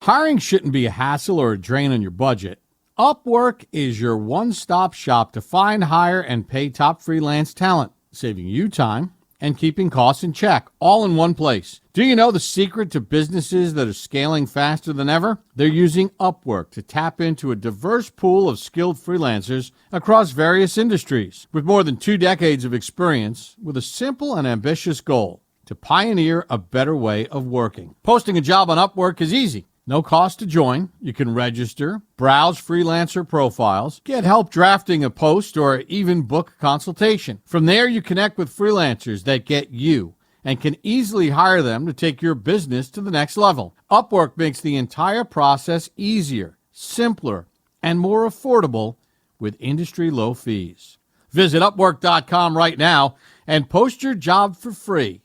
Hiring shouldn't be a hassle or a drain on your budget. Upwork is your one-stop shop to find, hire, and pay top freelance talent, saving you time and keeping costs in check, all in one place. Do you know the secret to businesses that are scaling faster than ever? They're using Upwork to tap into a diverse pool of skilled freelancers across various industries. With more than 2 decades of experience, with a simple and ambitious goal, to pioneer a better way of working. Posting a job on Upwork is easy. No cost to join. You can register, browse freelancer profiles, get help drafting a post, or even book a consultation. From there, you connect with freelancers that get you and can easily hire them to take your business to the next level. Upwork makes the entire process easier, simpler, and more affordable with industry-low fees. Visit Upwork.com right now and post your job for free.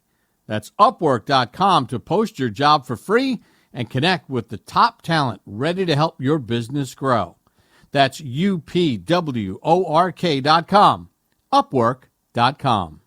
That's Upwork.com to post your job for free and connect with the top talent ready to help your business grow. That's UPWORK.com. Upwork.com.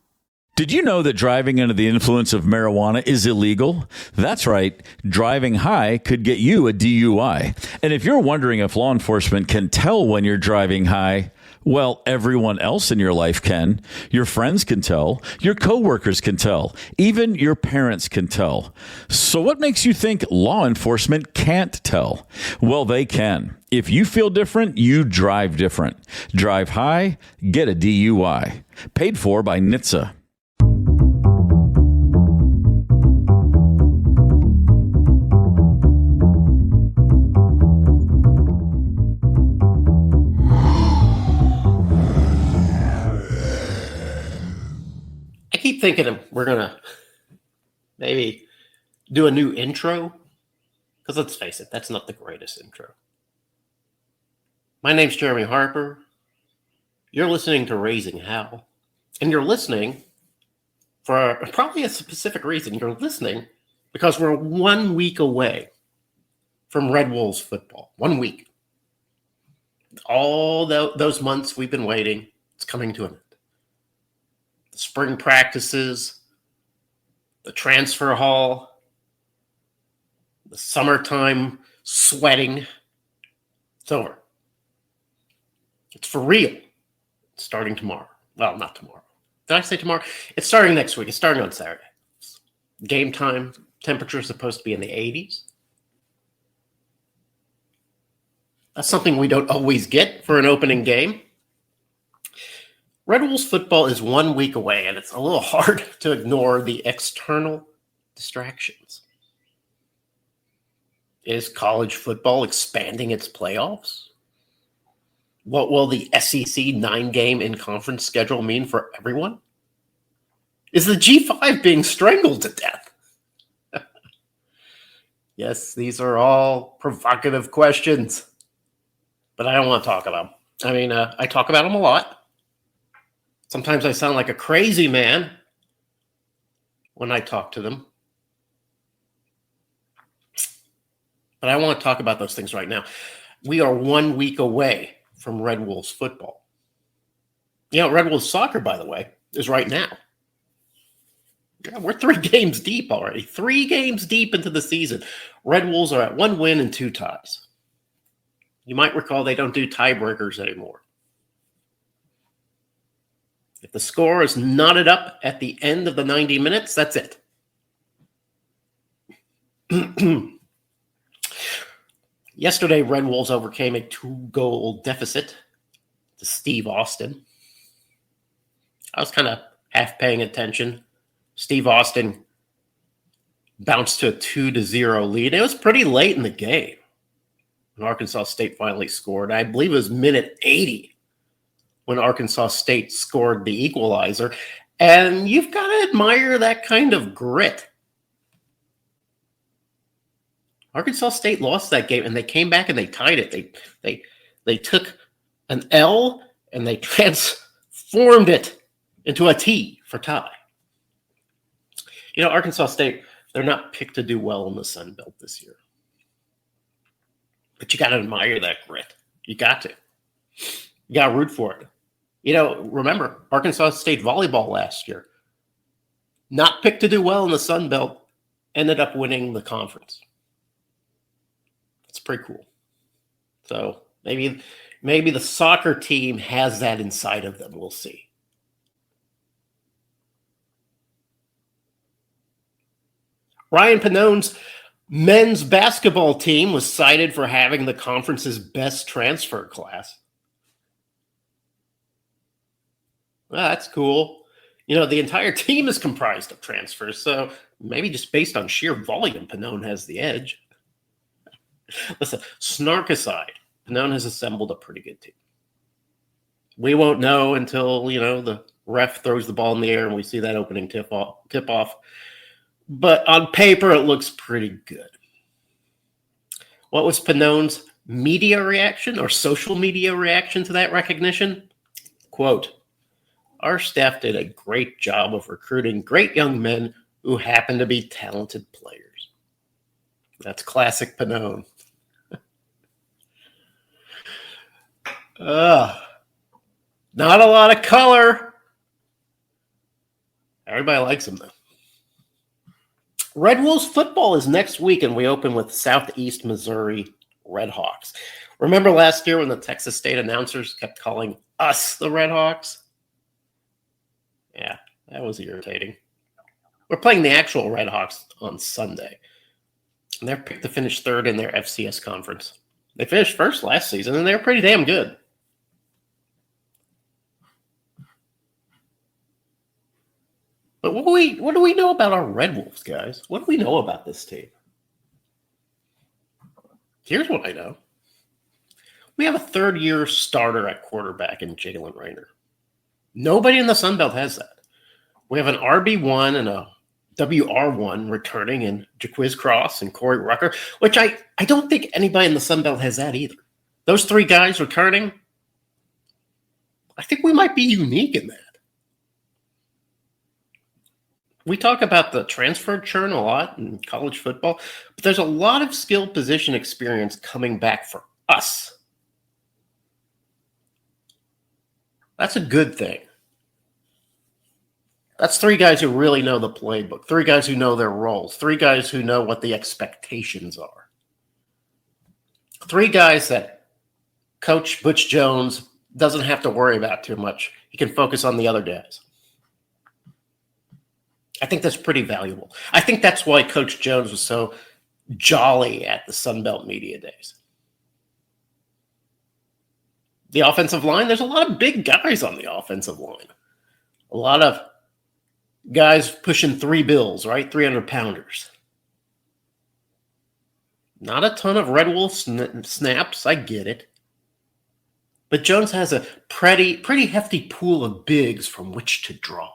Did you know that driving under the influence of marijuana is illegal? That's right. Driving high could get you a DUI. And if you're wondering if law enforcement can tell when you're driving high, well, everyone else in your life can. Your friends can tell. Your coworkers can tell. Even your parents can tell. So what makes you think law enforcement can't tell? Well, they can. If you feel different, you drive different. Drive high, get a DUI. Paid for by NHTSA. I keep thinking we're going to maybe do a new intro, because let's face it, that's not the greatest intro. My name's Jeremy Harper. You're listening to Raising Howl, and you're listening for probably a specific reason. You're listening because we're 1 week away from Red Wolves football. 1 week. All those months we've been waiting, it's coming to an end. The spring practices, the transfer hall, the summertime sweating. It's over. It's for real. It's starting tomorrow. Well, not tomorrow. Did I say tomorrow? It's starting next week. It's starting on Saturday. Game time. Temperature is supposed to be in the 80s. That's something we don't always get for an opening game. Red Wolves football is 1 week away, and it's a little hard to ignore the external distractions. Is college football expanding its playoffs? What will the SEC 9-game in-conference schedule mean for everyone? Is the G5 being strangled to death? Yes, these are all provocative questions, but I don't want to talk about them. I mean, I talk about them a lot. Sometimes I sound like a crazy man when I talk to them. But I want to talk about those things right now. We are 1 week away from Red Wolves football. You know, Red Wolves soccer, by the way, is right now. Yeah, we're 3 games deep already. 3 games deep into the season. Red Wolves are at 1 win and 2 ties. You might recall they don't do tiebreakers anymore. If the score is knotted up at the end of the 90 minutes, that's it. Yesterday, Red Wolves overcame a 2-goal deficit to Steve Austin. I was kind of half paying attention. Steve Austin bounced to a 2-0 lead. It was pretty late in the game when Arkansas State finally scored. I believe it was minute 80 when Arkansas State scored the equalizer. And you've got to admire that kind of grit. Arkansas State lost that game, and they came back and they tied it. They took an L and they transformed it into a T for tie. You know, Arkansas State, they're not picked to do well in the Sun Belt this year. But you got to admire that grit. You got to. You got to root for it. You know, remember, Arkansas State volleyball last year, not picked to do well in the Sun Belt, ended up winning the conference. pretty cool. So maybe the soccer team has that inside of them. We'll see. Ryan Pannone's men's basketball team was cited for having the conference's best transfer class. Well, that's cool. The entire team is comprised of transfers, so maybe just based on sheer volume, Pannone has the edge. Listen, snark aside, Pannone has assembled a pretty good team. We won't know until, the ref throws the ball in the air and we see that opening tip-off. But on paper, it looks pretty good. What was Pannone's media reaction or social media reaction to that recognition? Quote, "Our staff did a great job of recruiting great young men who happen to be talented players." That's classic Pannone. Not a lot of color. Everybody likes him, though. Red Wolves football is next week, and we open with Southeast Missouri Redhawks. Remember last year when the Texas State announcers kept calling us the Redhawks? Yeah, that was irritating. We're playing the actual Redhawks on Sunday. And they're picked to finish third in their FCS conference. They finished first last season, and they're pretty damn good. But what do we know about our Red Wolves, guys? What do we know about this team? Here's what I know. We have a third-year starter at quarterback in Jalen Raynor. Nobody in the Sun Belt has that. We have an RB1 and a WR1 returning in Jaquiz Cross and Corey Rucker, which I don't think anybody in the Sun Belt has that either. Those three guys returning, I think we might be unique in that. We talk about the transfer churn a lot in college football, but there's a lot of skilled position experience coming back for us. That's a good thing. That's three guys who really know the playbook, three guys who know their roles, three guys who know what the expectations are. Three guys that Coach Butch Jones doesn't have to worry about too much. He can focus on the other guys. I think that's pretty valuable. I think that's why Coach Jones was so jolly at the Sun Belt Media Days. The offensive line, there's a lot of big guys on the offensive line. A lot of guys pushing 3 bills, right? 300-pounders. Not a ton of Red Wolf snaps. I get it. But Jones has a pretty hefty pool of bigs from which to draw.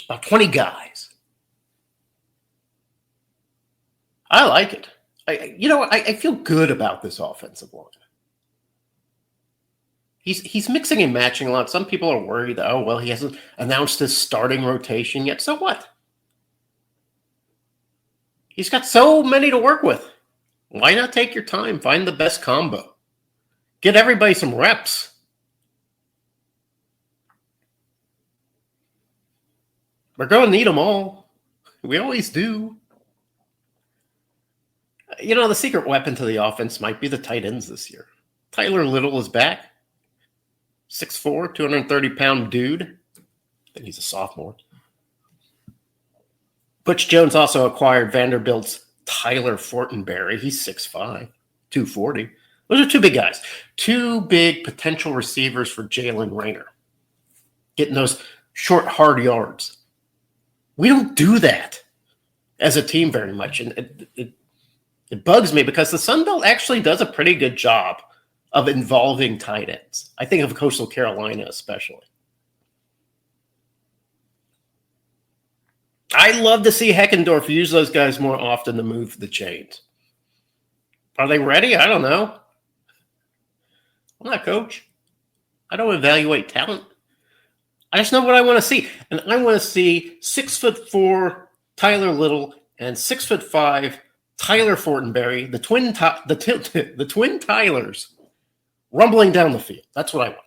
About 20 guys. I like it. I feel good about this offensive line. He's mixing and matching a lot. Some people are worried that, he hasn't announced his starting rotation yet. So what? He's got so many to work with. Why not take your time? Find the best combo. Get everybody some reps. We're going to need them all. We always do. The secret weapon to the offense might be the tight ends this year. Tyler Little is back. 6'4", 230-pound dude. I think he's a sophomore. Butch Jones also acquired Vanderbilt's Tyler Fortenberry. He's 6'5", 240. Those are two big guys. Two big potential receivers for Jalen Raynor. Getting those short, hard yards. We don't do that as a team very much. And it bugs me because the Sun Belt actually does a pretty good job of involving tight ends. I think of Coastal Carolina especially. I'd love to see Heckendorf use those guys more often to move the chains. Are they ready? I don't know. I'm not a coach. I don't evaluate talent. I just know what I want to see. And I want to see 6'4" Tyler Little and 6'5" Tyler Fortenberry, the twin Tylers, rumbling down the field. That's what I want.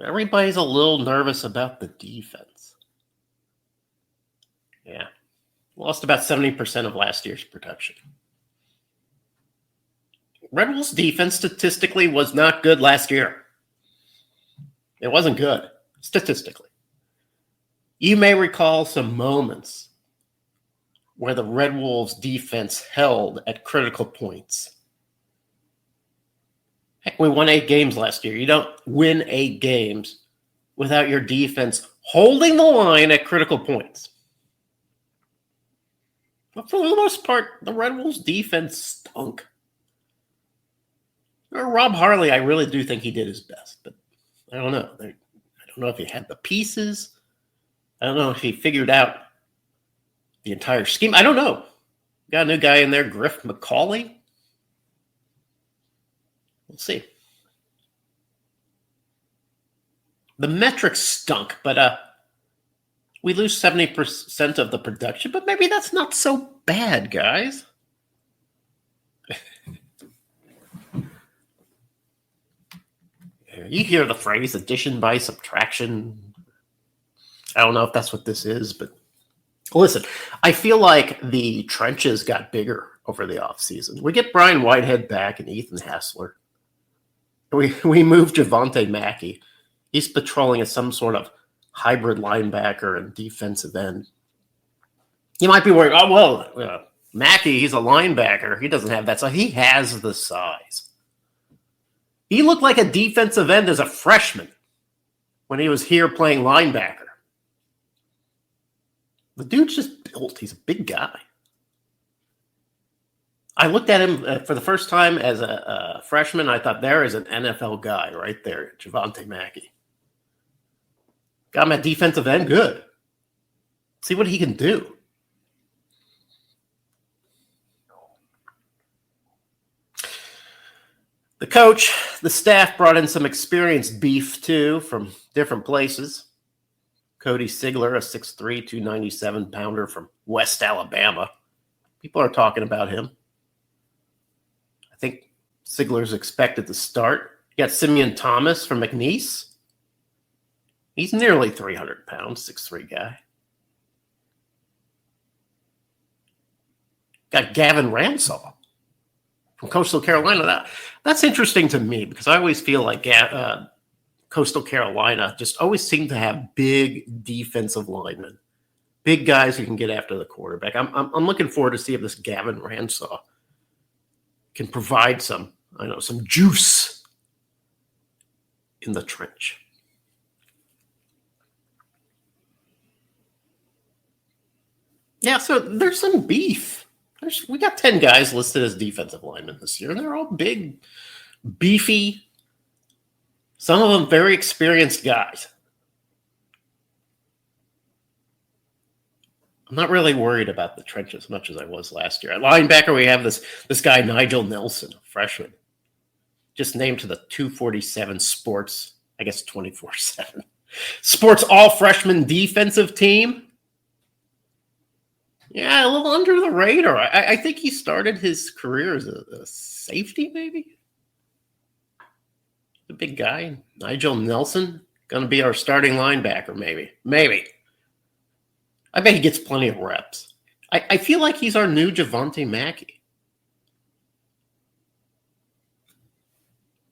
Everybody's a little nervous about the defense. Yeah. Lost about 70% of last year's production. Red Wolves' defense statistically was not good last year. It wasn't good, statistically. You may recall some moments where the Red Wolves' defense held at critical points. Heck, we won 8 games last year. You don't win 8 games without your defense holding the line at critical points. But for the most part, the Red Wolves' defense stunk. Rob Harley, I really do think he did his best, but I don't know. I don't know if he had the pieces. I don't know if he figured out the entire scheme. I don't know. Got a new guy in there, Griff McCauley. We'll see. The metrics stunk, but we lose 70% of the production, but maybe that's not so bad, guys. You hear the phrase addition by subtraction. I don't know if that's what this is, but listen, I feel like the trenches got bigger over the offseason. We get Brian Whitehead back and Ethan Hassler. We moved Javonte Mackey. He's patrolling as some sort of hybrid linebacker and defensive end. You might be worried, Mackey, he's a linebacker. He doesn't have that size. He has the size. He looked like a defensive end as a freshman when he was here playing linebacker. The dude's just built. He's a big guy. I looked at him for the first time as a freshman. I thought, there is an NFL guy right there, Javonte Mackey. Got him at defensive end, good. See what he can do. The coach, the staff brought in some experienced beef, too, from different places. Cody Sigler, a 6'3", 297-pounder from West Alabama. People are talking about him. I think Sigler's expected to start. You got Simeon Thomas from McNeese. He's nearly 300 pounds, 6'3" guy. Got Gavin Ramsaw from Coastal Carolina. That's interesting to me because I always feel like Coastal Carolina just always seem to have big defensive linemen, big guys who can get after the quarterback. I'm looking forward to see if this Gavin Ramsaw can provide some juice in the trench. Yeah, so there's some beef. We got 10 guys listed as defensive linemen this year, and they're all big, beefy, some of them very experienced guys. I'm not really worried about the trench as much as I was last year. At linebacker, we have this guy, Nigel Nelson, a freshman, just named to the 247 Sports, I guess 24/7, Sports all-freshman defensive team. Yeah, a little under the radar. I think he started his career as a safety, maybe. The big guy, Nigel Nelson, going to be our starting linebacker, maybe. Maybe. I bet he gets plenty of reps. I feel like he's our new Javonte Mackey.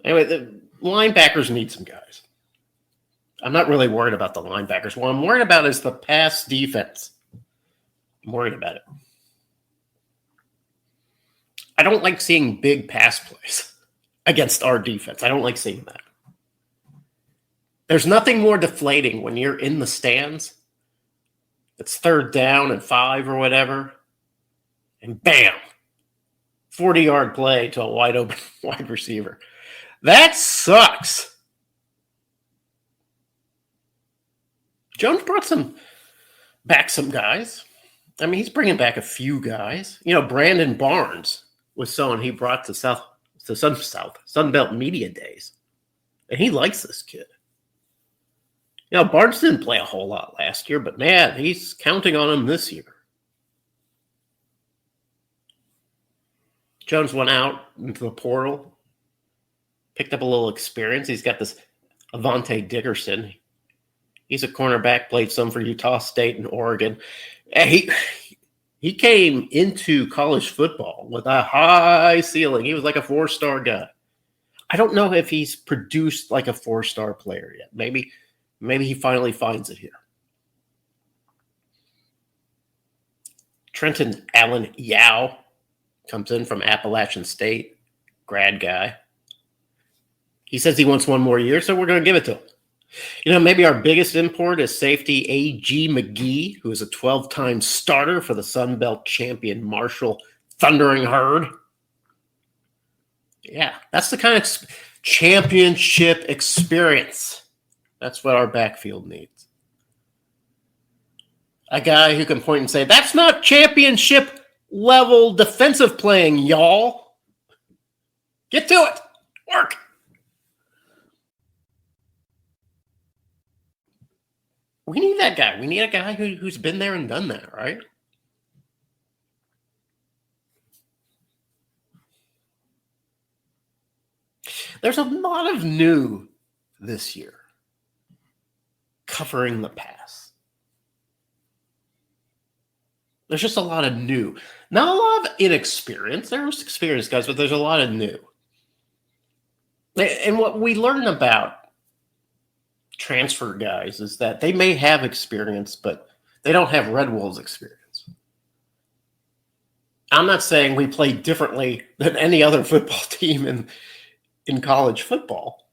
Anyway, the linebackers need some guys. I'm not really worried about the linebackers. What I'm worried about is the pass defense. I'm worried about it. I don't like seeing big pass plays against our defense. I don't like seeing that. There's nothing more deflating when you're in the stands. It's 3rd down and 5 or whatever. And bam, 40-yard play to a wide open wide receiver. That sucks. Jones brought some guys. I mean, he's bringing back a few guys. You know, Brandon Barnes was someone he brought to Sunbelt Media Days. And he likes this kid. You know, Barnes didn't play a whole lot last year, but man, he's counting on him this year. Jones went out into the portal, picked up a little experience. He's got this Avante Dickerson. He's a cornerback, played some for Utah State and Oregon. He came into college football with a high ceiling. He was like a 4-star guy. I don't know if he's produced like a 4-star player yet. Maybe he finally finds it here. Trenton Allen Yao comes in from Appalachian State, grad guy. He says he wants one more year, so we're going to give it to him. You know, maybe our biggest import is safety A.G. McGee, who is a 12-time starter for the Sun Belt champion Marshall Thundering Herd. Yeah, that's the kind of championship experience. That's what our backfield needs. A guy who can point and say, that's not championship level defensive playing, y'all. Get to it. Work. We need that guy. We need a guy who's been there and done that, right? There's a lot of new this year covering the pass. There's just a lot of new. Not a lot of inexperience. There's experienced guys, but there's a lot of new. And what we learn about transfer guys is that they may have experience, but they don't have Red Wolves experience. I'm not saying we play differently than any other football team in college football,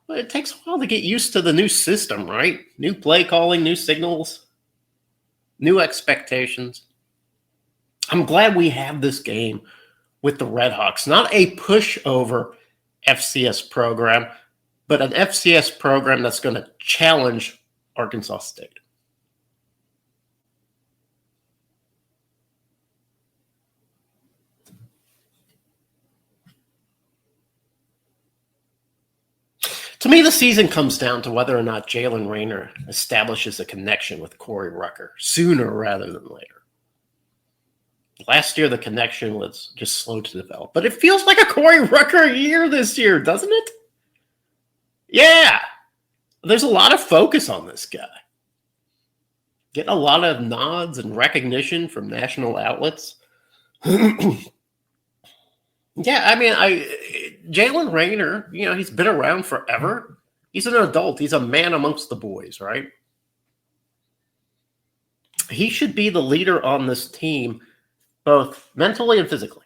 but it takes a while to get used to the new system, right? New play calling, new signals, new expectations. I'm glad we have this game with the Redhawks, not a pushover FCS program, but an FCS program that's going to challenge Arkansas State. To me, the season comes down to whether or not Jalen Rayner establishes a connection with Corey Rucker sooner rather than later. Last year, the connection was just slow to develop, but it feels like a Corey Rucker year this year, doesn't it? Yeah, there's a lot of focus on this guy. Getting a lot of nods and recognition from national outlets. Yeah, I mean, Jalen Rayner, you know, he's been around forever. He's an adult. He's a man amongst the boys, right? He should be the leader on this team, both mentally and physically.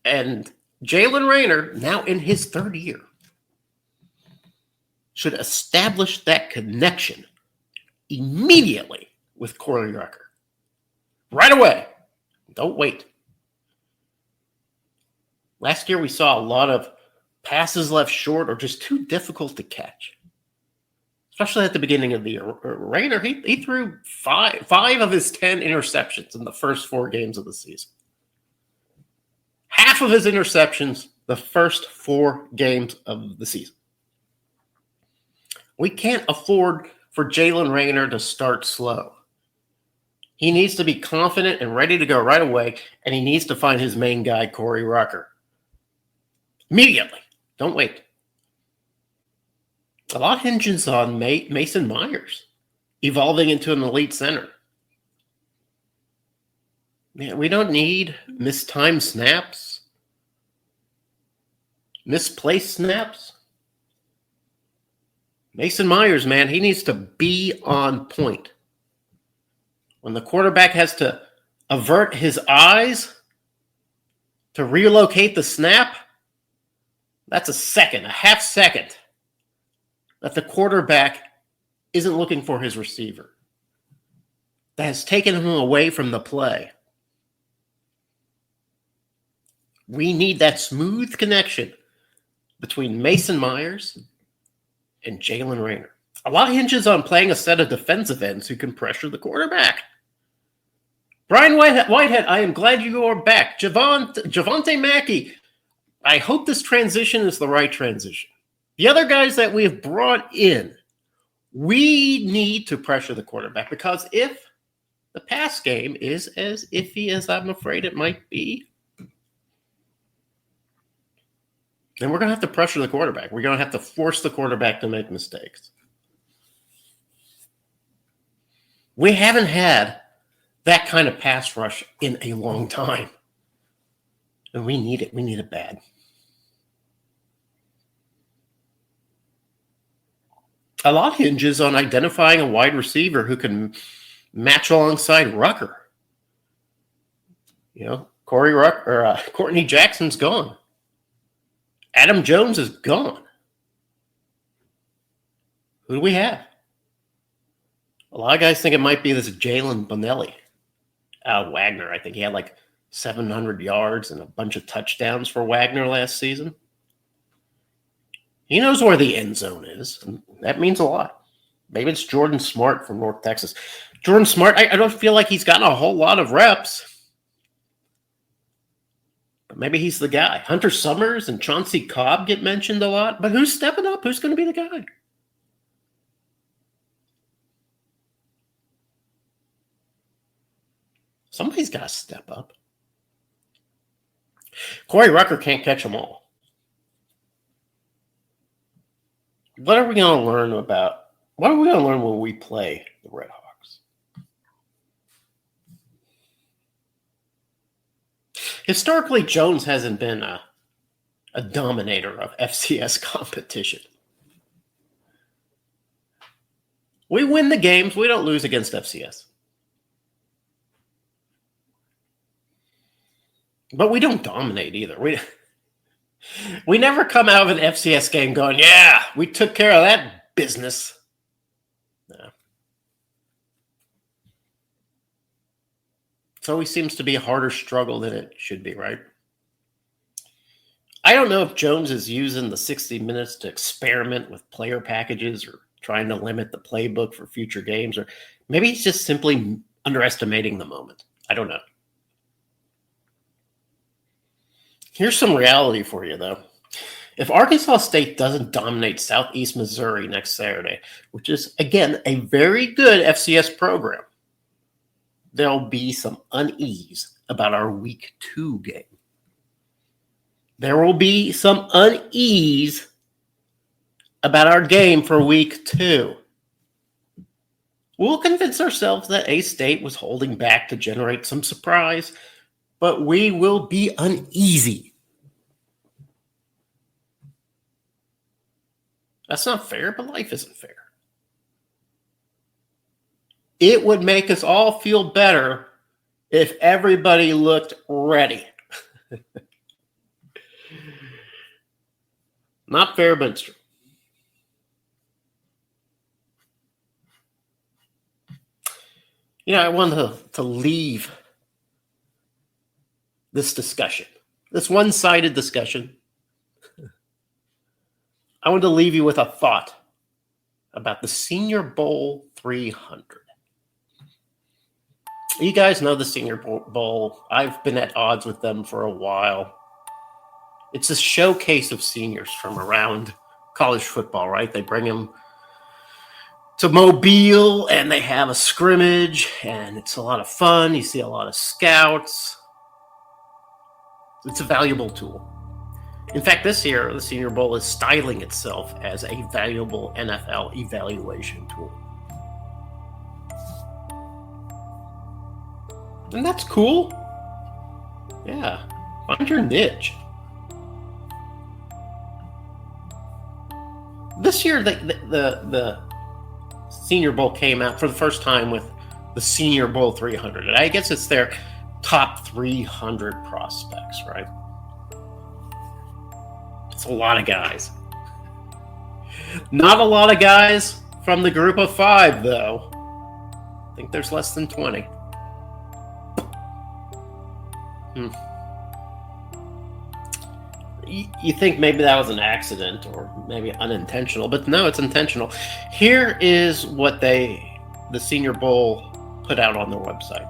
And Jalen Rayner, now in his third year, should establish that connection immediately with Corey Rucker. Right away. Don't wait. Last year, we saw a lot of passes left short or just too difficult to catch, especially at the beginning of the year. Rayner, he threw five of his 10 interceptions in the first 4 games of the season. Half of his interceptions the first 4 games of the season. We can't afford for Jalen Rayner to start slow. He needs to be confident and ready to go right away, and he needs to find his main guy, Corey Rucker. Immediately. Don't wait. A lot hinges on Mason Myers evolving into an elite center. Man, we don't need mistimed snaps, misplaced snaps. Mason Myers, man, he needs to be on point. When the quarterback has to avert his eyes to relocate the snap, that's a half second, that the quarterback isn't looking for his receiver. That has taken him away from the play. We need that smooth connection between Mason Myers and Jalen Rayner. A lot hinges on playing a set of defensive ends who can pressure the quarterback. Brian Whitehead, I am glad you are back. Javonte Mackey, I hope this transition is the right transition. The other guys that we have brought in, we need to pressure the quarterback, because if the pass game is as iffy as I'm afraid it might be, then we're going to have to pressure the quarterback. We're going to have to force the quarterback to make mistakes. We haven't had that kind of pass rush in a long time. And we need it. We need it bad. A lot hinges on identifying a wide receiver who can match alongside Rucker. Courtney Jackson's gone. Adam Jones is gone. Who do we have? A lot of guys think it might be this Jalen Bonelli out of Wagner. I think he had like 700 yards and a bunch of touchdowns for Wagner last season. He knows where the end zone is, and that means a lot. Maybe it's Jordan Smart from North Texas. Jordan Smart, I don't feel like he's gotten a whole lot of reps. But maybe he's the guy. Hunter Summers and Chauncey Cobb get mentioned a lot, but who's stepping up? Who's going to be the guy? Somebody's got to step up. Corey Rucker can't catch them all. What are we going to learn when we play the Red Hawks? Historically, Jones hasn't been a dominator of FCS competition. We win the games. We don't lose against FCS. But we don't dominate either. We never come out of an FCS game going, yeah, we took care of that business. No. It always seems to be a harder struggle than it should be, right? I don't know if Jones is using the 60 minutes to experiment with player packages or trying to limit the playbook for future games, or maybe he's just simply underestimating the moment. I don't know. Here's some reality for you, though. If Arkansas State doesn't dominate Southeast Missouri next Saturday, which is, again, a very good FCS program, there'll be some unease about our Week 2 game. There will be some unease about our game for Week 2. We'll convince ourselves that A-State was holding back to generate some surprise, but we will be uneasy. That's not fair, but life isn't fair. It would make us all feel better if everybody looked ready. Not fair, but it's true. I wanted to leave this discussion, this one-sided discussion. I want to leave you with a thought about the Senior Bowl 300. You guys know the Senior Bowl. I've been at odds with them for a while. It's a showcase of seniors from around college football, right? They bring them to Mobile, and they have a scrimmage, and it's a lot of fun. You see a lot of scouts. It's a valuable tool. In fact, this year, the Senior Bowl is styling itself as a valuable NFL evaluation tool. And that's cool. Yeah, find your niche. This year, the Senior Bowl came out for the first time with the Senior Bowl 300. And I guess it's their top 300 prospects, right? It's a lot of guys. Not a lot of guys from the group of 5, though. I think there's less than 20. You think maybe that was an accident or maybe unintentional, but no, it's intentional. Here is what the Senior Bowl put out on their website.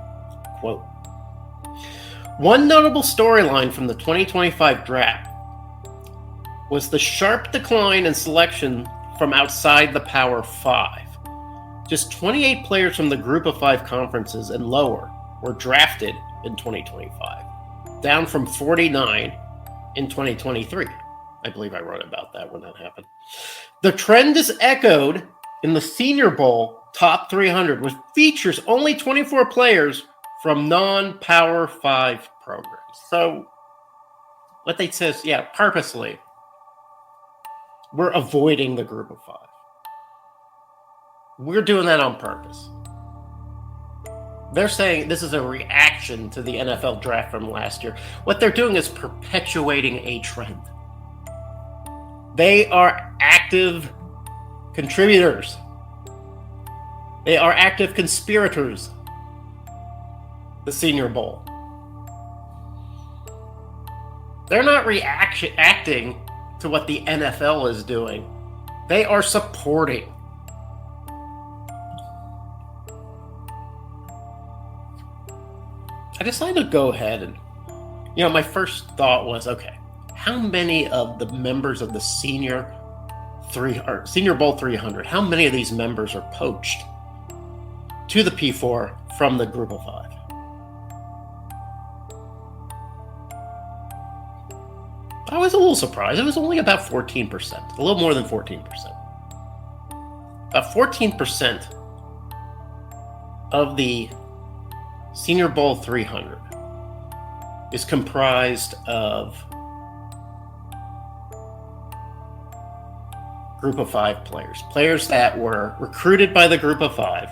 Quote, one notable storyline from the 2025 draft was the sharp decline in selection from outside the Power 5. Just 28 players from the Group of 5 conferences and lower were drafted in 2025, down from 49 in 2023. I believe I wrote about that when that happened. The trend is echoed in the Senior Bowl top 300, which features only 24 players from non-Power 5 programs. So what they say is, purposely, we're avoiding the group of 5. We're doing that on purpose. They're saying this is a reaction to the NFL draft from last year. What they're doing is perpetuating a trend. They are active contributors. They are active conspirators. The Senior Bowl. They're not reacting to what the NFL is doing. They are supporting. I decided to go ahead and, my first thought was, okay, how many of the members of the Senior Bowl 300, how many of these members are poached to the P4 from the group of 5? I was a little surprised. It was only about 14%, a little more than 14%. About 14% of the Senior Bowl 300 is comprised of group of 5 players that were recruited by the group of 5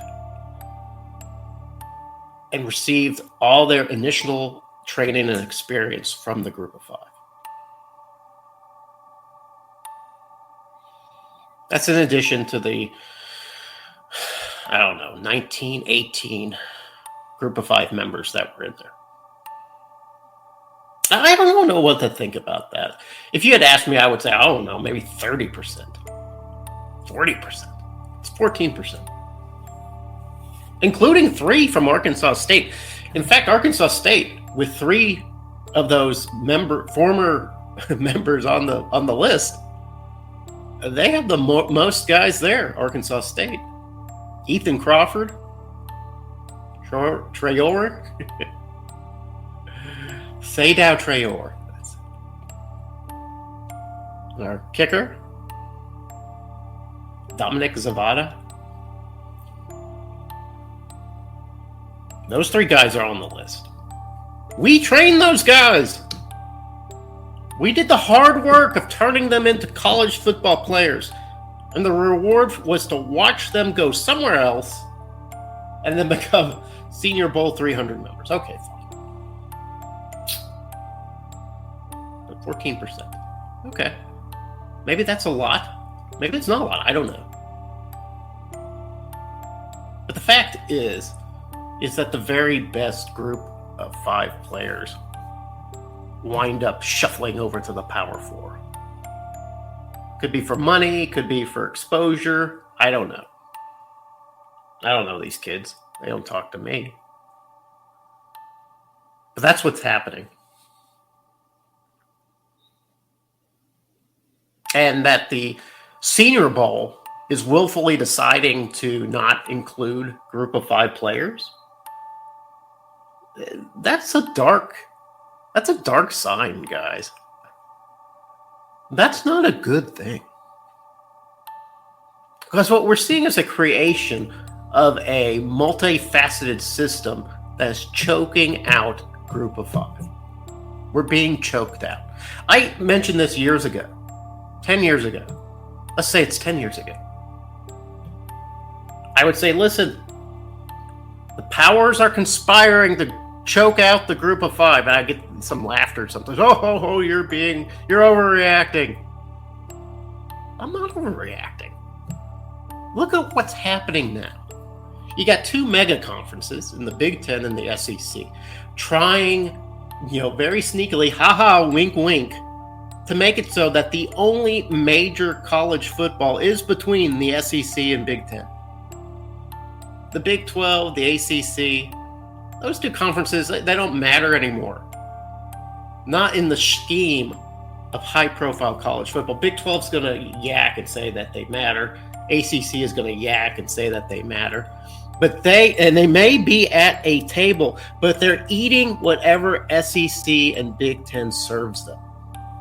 and received all their initial training and experience from the group of 5. That's in addition to the, 19, 18 group of 5 members that were in there. I don't know what to think about that. If you had asked me, I would say, I don't know, maybe 30%, 40%. It's 14%. Including 3 from Arkansas State. In fact, Arkansas State, with 3 of those former members on the list, they have the most guys there, Arkansas State. Ethan Crawford, Traore, Sadao Traore. Our kicker, Dominic Zavada. Those 3 guys are on the list. We trained those guys. We did the hard work of turning them into college football players. And the reward was to watch them go somewhere else and then become Senior Bowl 300 members. Okay, fine. But 14%. Okay. Maybe that's a lot. Maybe it's not a lot. I don't know. But the fact is that the very best group of 5 players wind up shuffling over to the Power 4. Could be for money, could be for exposure. I don't know. I don't know these kids. They don't talk to me. But that's what's happening. And that the Senior Bowl is willfully deciding to not include group of 5 players. That's a dark sign, guys. That's not a good thing. Because what we're seeing is a creation of a multifaceted system that's choking out group of 5. We're being choked out. I mentioned this years ago. 10 years ago. Let's say it's 10 years ago. I would say, listen, the powers are conspiring to choke out the group of 5, and I get some laughter sometimes. Oh, you're overreacting. I'm not overreacting. Look at what's happening now. You got 2 mega conferences in the Big Ten and the SEC trying, very sneakily, wink, wink, to make it so that the only major college football is between the SEC and Big Ten. The Big 12, the ACC, those 2 conferences, they don't matter anymore. Not in the scheme of high-profile college football. Big 12's going to yak and say that they matter. ACC is going to yak and say that they matter. But they may be at a table, but they're eating whatever SEC and Big Ten serves them.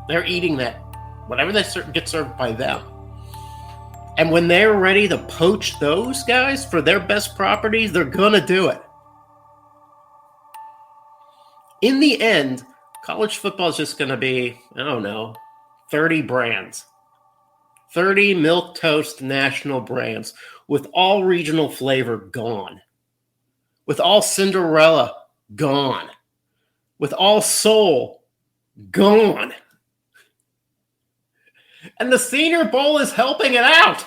They're eating that, whatever they get served by them. And when they're ready to poach those guys for their best properties, they're going to do it. In the end, college football is just going to be, I don't know, 30 brands. 30 milquetoast national brands with all regional flavor gone. With all Cinderella gone. With all soul gone. And the Senior Bowl is helping it out.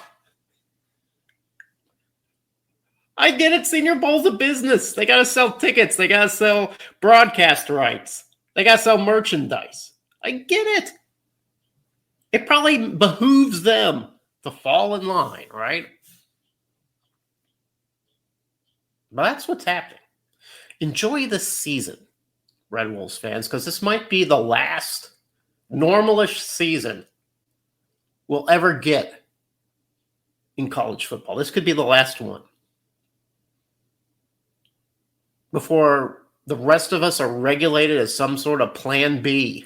I get it. Senior Bowl's a business. They got to sell tickets. They got to sell broadcast rights. They got to sell merchandise. I get it. It probably behooves them to fall in line, right? But that's what's happening. Enjoy this season, Red Wolves fans, because this might be the last normalish season we'll ever get in college football. This could be the last one before the rest of us are regulated as some sort of plan B